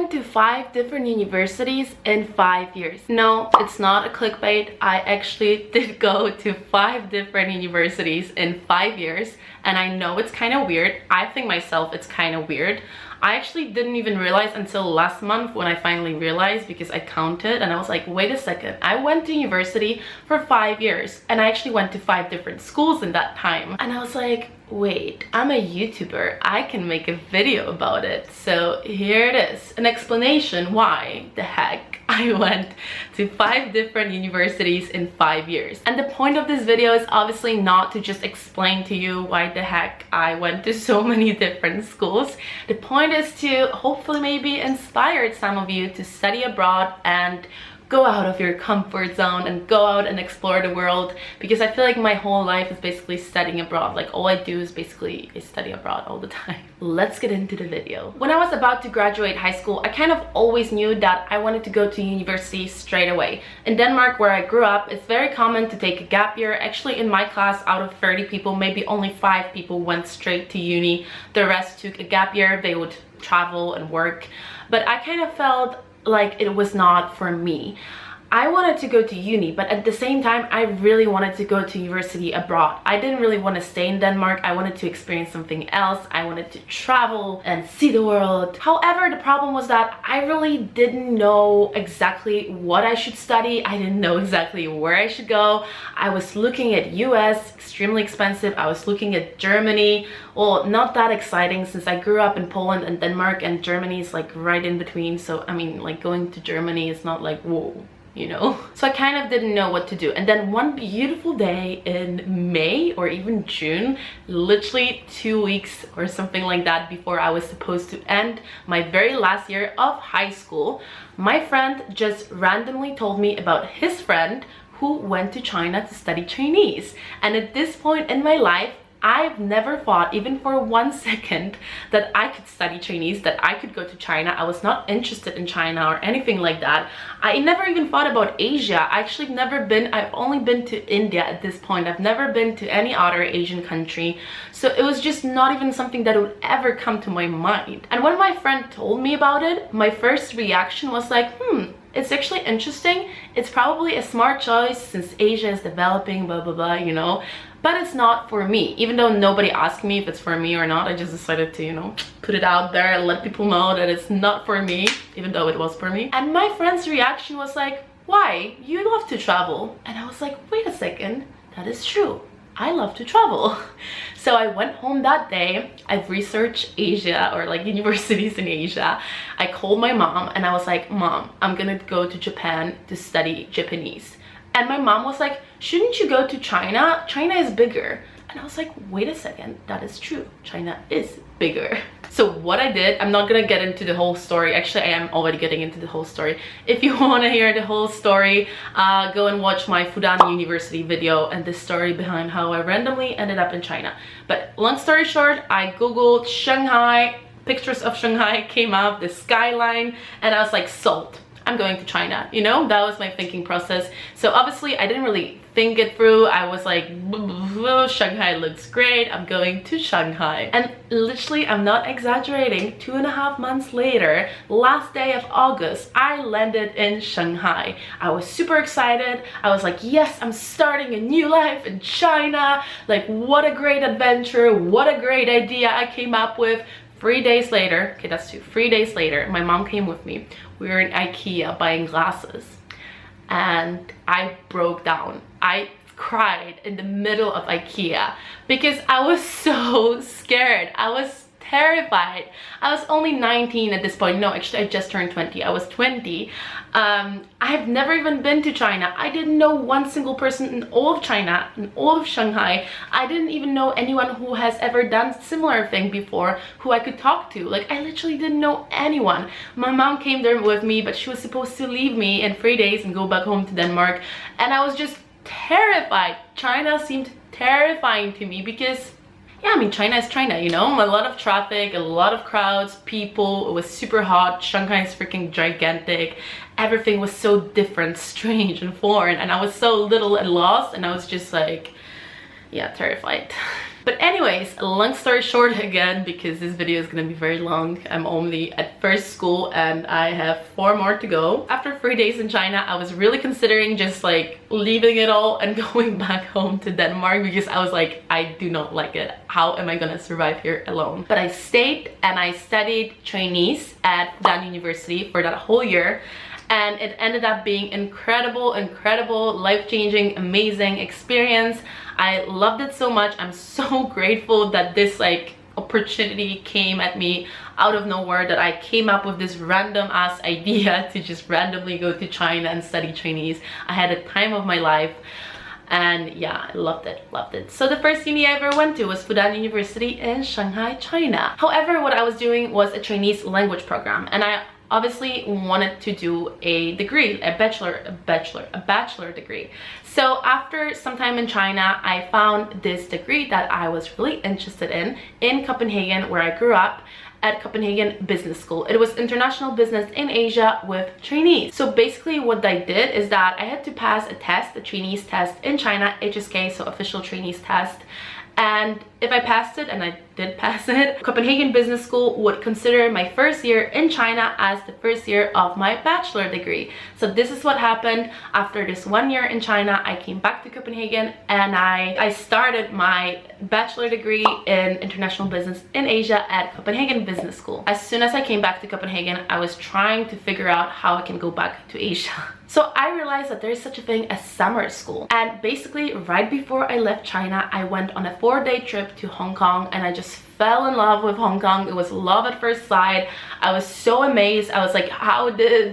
went to 5 different universities in 5 years. No, it's not a clickbait. I actually did go to 5 different universities in 5 years, and I know it's kind of weird. I think myself it's kind of weird. I actually didn't even realize until last month when I finally realized, because I counted and I was like, wait a second, I went to university for 5 years and I actually went to 5 different schools in that time. And I was like, wait, I'm a YouTuber, I can make a video about it. So here it is, an explanation why the heck I went to 5 different universities in 5 years. And the point of this video is obviously not to just explain to you why the heck I went to so many different schools. The point is to hopefully maybe inspire some of you to study abroad and go out of your comfort zone and go out and explore the world, because I feel like my whole life is basically studying abroad. Like all I do is basically study abroad all the time. Let's get into the video. When I was about to graduate high school, I kind of always knew that I wanted to go to university straight away. In Denmark, where I grew up, it's very common to take a gap year. Actually, in my class, out of 30 people, maybe only 5 people went straight to uni. The rest took a gap year. They would travel and work. But I kind of felt like it was not for me. I wanted to go to uni, but at the same time I really wanted to go to university abroad. I didn't really want to stay in Denmark. I wanted to experience something else. I wanted to travel and see the world. However, the problem was that I really didn't know exactly what I should study. I didn't know exactly where I should go. I was looking at US, extremely expensive. I was looking at Germany. Well, not that exciting since I grew up in Poland and Denmark, and Germany is like right in between. So I mean, like going to Germany is not like whoa, you know. So I kind of didn't know what to do. And then one beautiful day in May or even June, literally 2 weeks or something like that before I was supposed to end my very last year of high school, my friend just randomly told me about his friend who went to China to study Chinese. And at this point in my life, I've never thought, even for 1 second, that I could study Chinese, that I could go to China. I was not interested in China or anything like that. I never even thought about Asia. I actually never been, I've only been to India at this point. I've never been to any other Asian country. So it was just not even something that would ever come to my mind. And when my friend told me about it, my first reaction was like, it's actually interesting. It's probably a smart choice since Asia is developing, blah, blah, blah, you know. But it's not for me. Even though nobody asked me if it's for me or not, I just decided to, you know, put it out there and let people know that it's not for me, even though it was for me. And my friend's reaction was like, why? You love to travel. And I was like, wait a second, that is true. I love to travel. So I went home that day. I've researched Asia, or like universities in Asia. I called my mom and I was like, Mom, I'm gonna go to Japan to study Japanese. And my mom was like, shouldn't you go to China? China is bigger. And I was like, wait a second, that is true. China is bigger. So what I did, I'm not gonna get into the whole story. Actually, I am already getting into the whole story. If you wanna hear the whole story, go and watch my Fudan University video and the story behind how I randomly ended up in China. But long story short, I Googled Shanghai, pictures of Shanghai came up, the skyline, and I was like, sold. I'm going to China, you know. That was my thinking process. So obviously I didn't really think it through. I was like, Shanghai looks great, I'm going to Shanghai. And literally, I'm not exaggerating, 2.5 months later, last day of August, I landed in Shanghai. I was super excited. I was like, yes, I'm starting a new life in China. Like, what a great adventure, what a great idea I came up with. 3 days later, okay, that's 2, 3 days later, my mom came with me. We were in IKEA buying glasses and I broke down. I cried in the middle of IKEA because I was so scared. I was terrified. I was only 19 at this point. No, actually I just turned 20. I was 20. I've never even been to China. I didn't know one single person in all of China, in all of Shanghai. I didn't even know anyone who has ever done similar thing before who I could talk to. Like, I literally didn't know anyone. My mom came there with me, but she was supposed to leave me in 3 days and go back home to Denmark. And I was just terrified. China seemed terrifying to me because, yeah, I mean, China is China, you know? A lot of traffic, a lot of crowds, people. It was super hot. Shanghai is freaking gigantic. Everything was so different, strange, and foreign. And I was so little and lost. And I was just like, yeah, terrified. But anyways, long story short again, because this video is gonna be very long. I'm only at first school and I have 4 more to go. After 3 days in China, I was really considering just like leaving it all and going back home to Denmark, because I was like, I do not like it. How am I gonna survive here alone? But I stayed and I studied Chinese at Fudan University for that whole year. And it ended up being incredible, life-changing, amazing experience. I loved it so much. I'm so grateful that this like opportunity came at me out of nowhere, that I came up with this random ass idea to just randomly go to China and study Chinese. I had a time of my life. And yeah, I loved it. So the first uni I ever went to was Fudan University in Shanghai, China. However, what I was doing was a Chinese language program, and I obviously wanted to do a degree, a bachelor degree. So after some time in China, I found this degree that I was really interested in Copenhagen, where I grew up, at Copenhagen Business School. It was international business in Asia with Chinese. So basically what I did is that I had to pass a test, a Chinese test in China, HSK, so official Chinese test. And if I passed it, and I did pass it, Copenhagen Business School would consider my first year in China as the first year of my bachelor degree. So this is what happened. After this 1 year in China, I came back to Copenhagen and I started my bachelor degree in international business in Asia at Copenhagen Business School. As soon as I came back to Copenhagen, I was trying to figure out how I can go back to Asia. So I realized that there is such a thing as summer school. And basically right before I left China, I went on a 4-day trip to Hong Kong, and I just fell in love with Hong Kong. It was love at first sight. I was so amazed. I was like, how does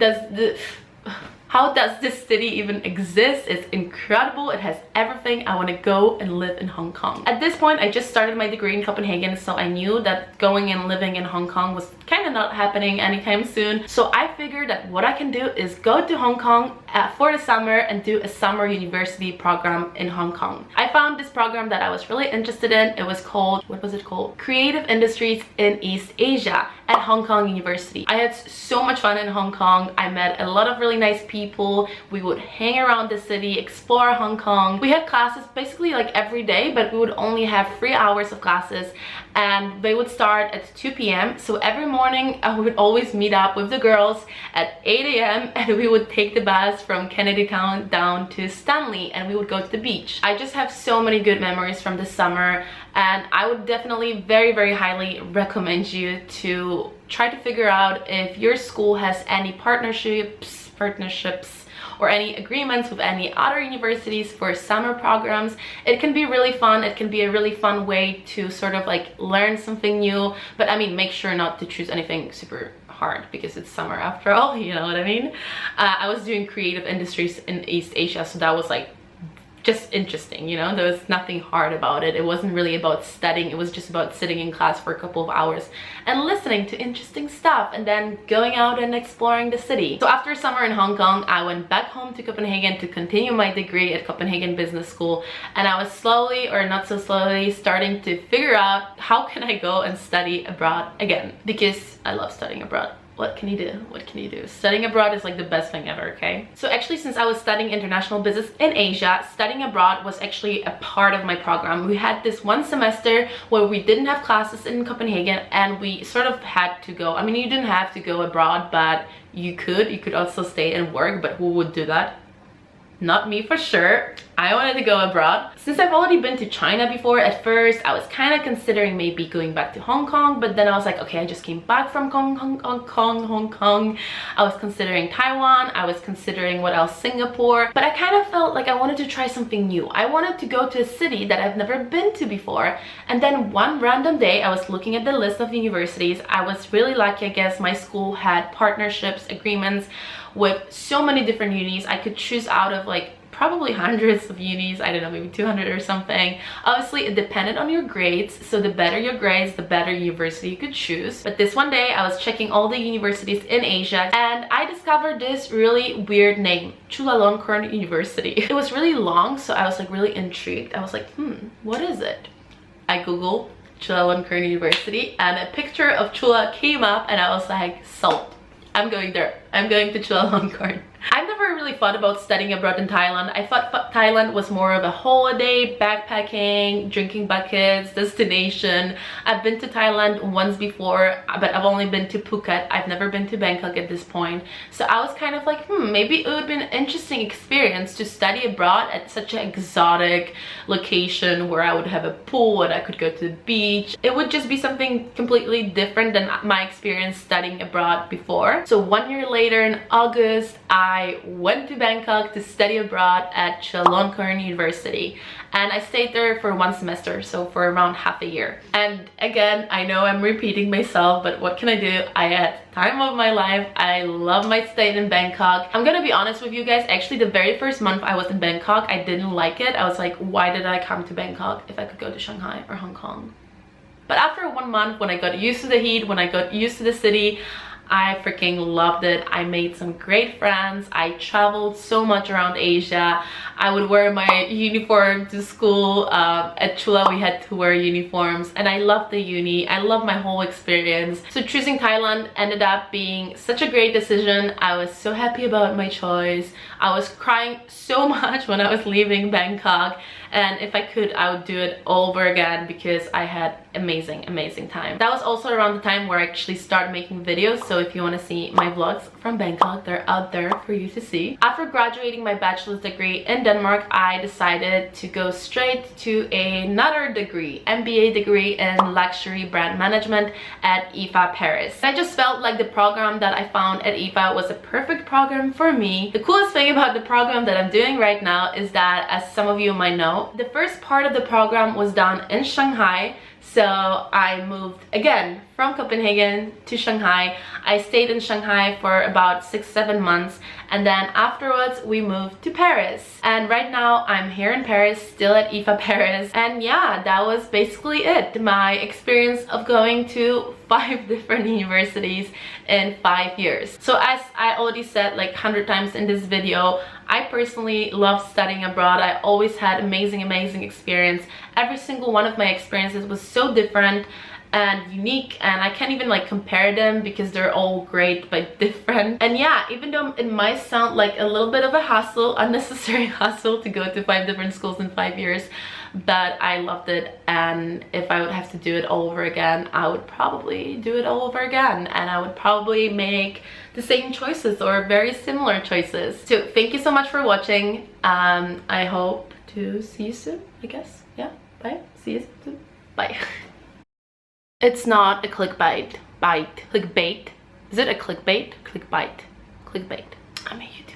this city even exist? It's incredible. It has everything. I want to go and live in Hong Kong. At this point, I just started my degree in Copenhagen, so I knew that going and living in Hong Kong was kind of not happening anytime soon. So I figured that what I can do is go to Hong Kong for the summer and do a summer university program in Hong Kong. I found this program that I was really interested in. It was called, what was it called? Creative Industries in East Asia at Hong Kong University. I had so much fun in Hong Kong. I met a lot of really nice people. We would hang around the city, explore Hong Kong. We had classes basically like every day, but we would only have 3 hours of classes, and they would start at 2 p.m. So every morning I would always meet up with the girls at 8 a.m. and we would take the bus from Kennedy Town down to Stanley, and we would go to the beach. I just have so many good memories from the summer, and I would definitely very highly recommend you to try to figure out if your school has any partnerships or any agreements with any other universities for summer programs. It can be really fun. It can be a really fun way to sort of like learn something new, but I mean, make sure not to choose anything super hard because it's summer after all, you know what I mean? I was doing creative industries in East Asia, so that was like just interesting, you know. There was nothing hard about it. It wasn't really about studying. It was just about sitting in class for a couple of hours and listening to interesting stuff and then going out and exploring the city. So after summer in Hong Kong, I went back home to Copenhagen to continue my degree at Copenhagen Business School, and I was slowly, or not so slowly, starting to figure out how can I go and study abroad again, because I love studying abroad. What can you do? What can you do? Studying abroad is like the best thing ever, okay? So actually, since I was studying international business in Asia, studying abroad was actually a part of my program. We had this 1 semester where we didn't have classes in Copenhagen, and we sort of had to go. I mean, you didn't have to go abroad, but you could also stay and work, but who would do that? Not me for sure. I wanted to go abroad. Since I've already been to China before, at first I was kind of considering maybe going back to Hong Kong, but then I was like, okay, I just came back from Hong Kong. I was considering Taiwan. I was considering what else, Singapore, but I kind of felt like I wanted to try something new. I wanted to go to a city that I've never been to before. And then one random day, I was looking at the list of universities. I was really lucky, I guess. My school had partnerships, agreements with so many different unis. I could choose out of like probably hundreds of unis, I don't know, maybe 200 or something. Obviously it depended on your grades, so the better your grades, the better university you could choose. But this one day I was checking all the universities in Asia, and I discovered this really weird name, Chulalongkorn University. It was really long, so I was like really intrigued. I was like, what is it? I googled Chulalongkorn University, and a picture of Chula came up, and I was like, sold. I'm going there. I'm going to Chulalongkorn. I've never really thought about studying abroad in Thailand. I thought Thailand was more of a holiday, backpacking, drinking buckets, destination. I've been to Thailand once before, but I've only been to Phuket. I've never been to Bangkok at this point. So I was kind of like, maybe it would be an interesting experience to study abroad at such an exotic location where I would have a pool and I could go to the beach. It would just be something completely different than my experience studying abroad before. So 1 year later in August, I went to Bangkok to study abroad at Chulalongkorn University, and I stayed there for 1 semester, so for around half a year. And again, I know I'm repeating myself, but what can I do? I had time of my life. I love my stay in Bangkok. I'm gonna be honest with you guys, actually the very first month I was in Bangkok, I didn't like it. I was like, why did I come to Bangkok if I could go to Shanghai or Hong Kong? But after 1 month, when I got used to the heat, when I got used to the city, I freaking loved it. I made some great friends. I traveled so much around Asia. I would wear my uniform to school. At Chula we had to wear uniforms, and I loved the uni. I loved my whole experience. So choosing Thailand ended up being such a great decision. I was so happy about my choice. I was crying so much when I was leaving Bangkok, and if I could, I would do it all over again because I had amazing time. That was also around the time where I actually started making videos, so if you want to see my vlogs from Bangkok, they're out there for you to see. After graduating my bachelor's degree in Denmark, I decided to go straight to another degree, MBA degree in luxury brand management at IFA Paris. I just felt like the program that I found at IFA was a perfect program for me. The coolest thing about the program that I'm doing right now is that, as some of you might know, the first part of the program was done in Shanghai. So I moved again from Copenhagen to Shanghai. I stayed in Shanghai for about 6-7 months, and then afterwards we moved to Paris. And right now I'm here in Paris, still at IFA Paris. And yeah, that was basically it. My experience of going to 5 different universities in 5 years. So as I already said like 100 times in this video, I personally love studying abroad. I always had amazing experience. Every single one of my experiences was so different and unique, and I can't even like compare them because they're all great but different. And yeah, even though it might sound like a little bit of a hassle, unnecessary hassle to go to 5 different schools in 5 years, but I loved it, and if I would have to do it all over again, I would probably do it all over again, and I would probably make the same choices or very similar choices. So thank you so much for watching. I hope to see you soon, I guess. Yeah, bye. See you soon. Bye. It's not a clickbait. Clickbait. Is it a clickbait? Clickbait. I'm a YouTuber.